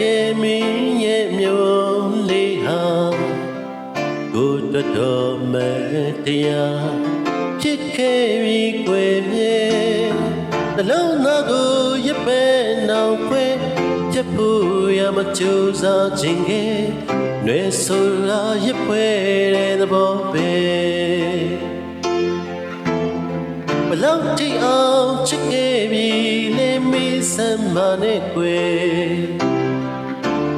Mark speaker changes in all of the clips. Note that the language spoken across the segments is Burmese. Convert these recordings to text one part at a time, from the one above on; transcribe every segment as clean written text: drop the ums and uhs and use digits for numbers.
Speaker 1: ခဲ့မင်းရဲ့မျိုးလေးဟာကိုယ်တော်တော်မတရားဖြစ်ခဲ့ပြီးကွယ်မြေနှလုံးသားကိုရပဲနောင်ခွဲချက်ဖို့ရမကြိုးစားခြင်းကຫນွေဆိုရာရပွဲတဲ့သဘောပဲဘလောက်ထိအောင်ချစ်ခဲ့ပြီးလေမေးစမ်းမနဲ့ကွယ်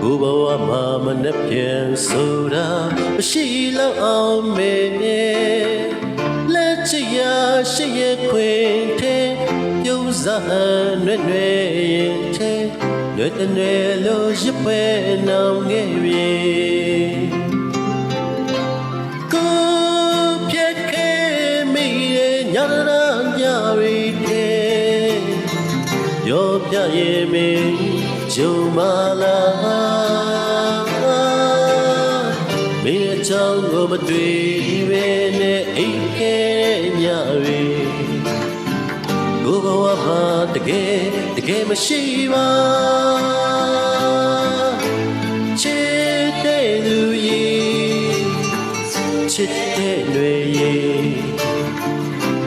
Speaker 1: ကိုဘဝမှာမနှက်ပြန်ဆိုတာမရှိလောက်အောင်မေလက်ချရာရှိရခွင်ထဲပြုံးစားနွဲ့နွဲ့ရင်ထဲနွဲ့တနွဲ့လို့ရပွဲနောင်ခဲ့ပြီကိုပြက်ခဲ့မိရဲ့ညရာညရီထဲရောပြရဲ့မင်းဂျုံမလာမင်းအကြောင်းကိုမတွေ့ပဲနဲ့အိမ်ခဲ့ညရီကိုဘဝမှာတကယ်မရှိပါချစ်တဲ့လူကြီးချစ်တဲ့တွေ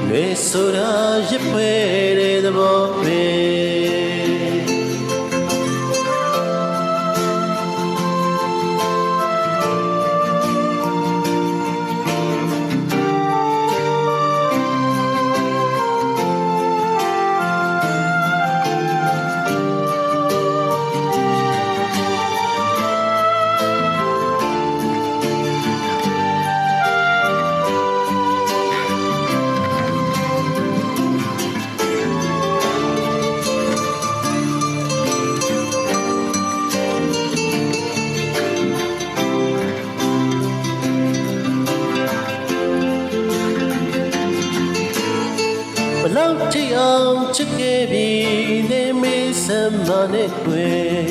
Speaker 1: တွေဆိုတာရပွဲတဲ့သဘောပဲဘလောက်ထိအောင်ချစ်ခဲ့ပြီးလေမေးစမ်းမနဲ့ကွယ်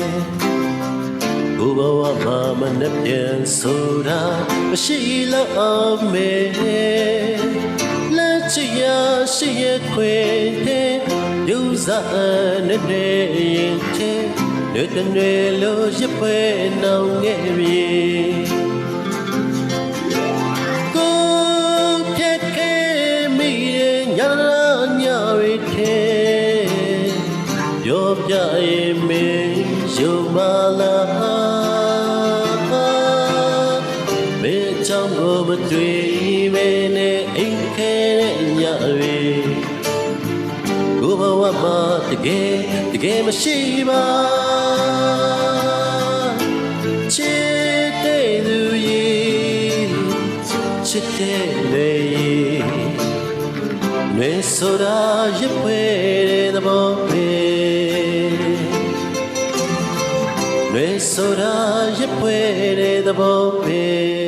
Speaker 1: ကိုဘဝမှာမနှက်ပြန်ဆိုတာမရှိလောက်အောင်မေလက်ချရာရှိရခွေတဲ့ယူစားနဲ့ရင်တဲ့နွေတနွေလို့ရပွဲနောင်ခဲ့ပြီကိုပြက်ခဲ့မိရဲ့ညရာရောပြရဲ့မင်းရုံမလာမေချောင်းကိုမတွေ့ပဲနဲ့အိမ်ခဲတဲ့ညရီကိုဘဝမှာတကယ်မရှိပါချစ်တဲ့လူကြီးချစ်တဲ့လေနွေဆိုတာရပွဲတဲ့သဘောပဲနွေဆိုတာရပွဲတဲ့သဘောပဲ